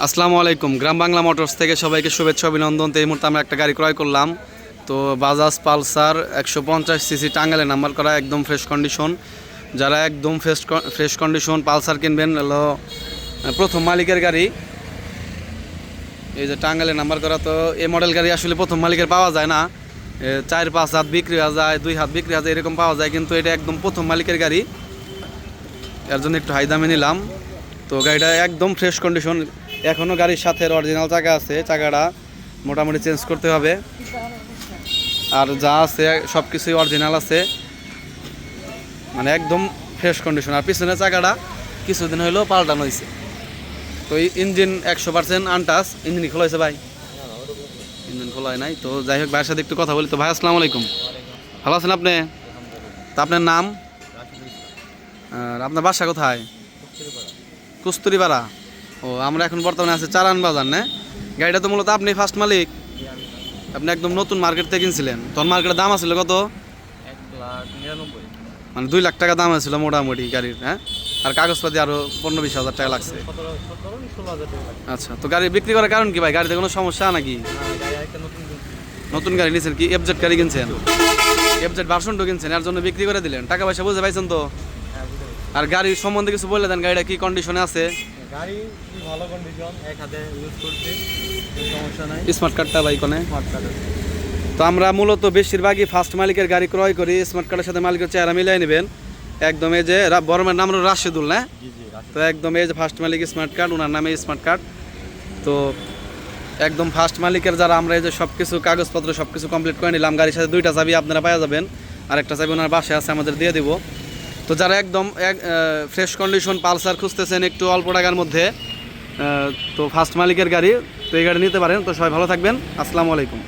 আসসালামু আলাইকুম। গ্রাম বাংলা মোটরস থেকে সবাইকে শুভেচ্ছা অভিনন্দন। তো এই মুহূর্তে আমরা একটা গাড়ি ক্রয় করলাম। তো বাজাজ পালসার 150 সিসি টাঙ্গাইলে নাম্বার করা, একদম ফ্রেশ কন্ডিশন। যারা একদম ফ্রেশ কন্ডিশন পালসার কিনবেন, হলো প্রথম মালিকের গাড়ি। এই যে টাঙ্গাইলে নাম্বার করা, তো এই মডেল গাড়ি আসলে প্রথম মালিকের পাওয়া যায় না। 4-5 হাত বিক্রি হয়ে যায়, 2 হাত বিক্রি হয়ে যায়, এরকম পাওয়া যায়, কিন্তু এটা একদম প্রথম মালিকের গাড়ি। এর জন্য একটু হাই দামে নিলাম। তো গাড়িটা একদম ফ্রেশ কন্ডিশন, এখনও গাড়ির সাথে অরিজিনাল চাকা আছে, চাকাটা মোটামুটি চেঞ্জ করতে হবে। আর যা আছে সব কিছুই অরিজিনাল আছে, মানে একদম ফ্রেশ কন্ডিশন। আর পিছনের চাকাটা কিছুদিন হইলেও পাল্টানো হয়েছে। তো ইঞ্জিন 100% আনটাচ। ইঞ্জিন খোলা হয়েছে ভাই? ইঞ্জিন খোলা হয় নাই। তো যাই হোক, ভাইয়ের সাথে একটু কথা বলি। তো ভাই আসসালামু আলাইকুম, ভালো আছেন আপনি? তা আপনার নাম আর আপনার বাসা কোথায়? কস্তুরীপাড়া। ও, আমরা এখন বর্তমানে আছি চালান বাজার। না, গাড়িটা তো মূলত আপনি ফার্স্ট মালিক? আপনি একদম নতুন মার্কেট থেকে কিনছিলেন? তখন মার্কেটের দাম আছিল কত? 1,99,000। মানে 2 লাখ টাকা দাম আছিল মোটামুটি গাড়ির। হ্যাঁ, আর কাগজপাতি আরও 15-20 হাজার টাকা লাগছে। 17,000 টাকা লাগছে। আচ্ছা, তো গাড়ি বিক্রি করার কারণ কি ভাই? গাড়িতে কোনো সমস্যা নাকি? গাড়ি একটা নতুন কিনছি। নতুন গাড়ি নিয়েছেন কি? এফজেড গাড়ি কিনছেন? এফজেড ভার্সন 2 কিনছেন, এর জন্য বিক্রি করে দিলেন? টাকা পয়সা বুঝে পাইছেন তো? হ্যাঁ, বুঝতে পেরেছি। আর গাড়ির সম্বন্ধে কিছু বলে দেন, গাড়িটা কি কন্ডিশনে আছে? গাড়ি খুবই ভালো কন্ডিশন, এক হাতে ইউজ করছি, কোনো সমস্যা নাই। স্মার্ট কার্ডটা ভাই কোনে? স্মার্ট কার্ড আছে। তো আমরা মূলত বেশিরভাগই ফার্স্ট মালিকের গাড়ি ক্রয় করি। স্মার্ট কার্ডের সাথে মালিকের চেহারা মিলিয়ে নেবেন। একদম এই যে বড়মের নাম হলো রাশেদুল, না? জি জি, রাশি। তো একদম এই যে ফার্স্ট মালিক স্মার্ট কার্ড, ওনার নামে স্মার্ট কার্ড। তো একদম ফার্স্ট মালিকের যারা, আমরা এই যে সব কিছু কাগজপত্র সব কিছু কমপ্লিট করে নিলাম। গাড়ির সাথে 2টা চাবি আপনারা পাওয়া যাবেন, আর একটা চাবি ওনার বাসায় আছে, আমাদের দিয়ে দিব। তো যারা একদম ফ্রেশ কন্ডিশন পালসার খুঁজতেছেন একটু অল্প টাকার মধ্যে, তো ফার্স্ট মালিকের গাড়ি, তো এই গাড়ি নিতে পারেন। তো সবাই ভালো থাকবেন। আসসালামু আলাইকুম।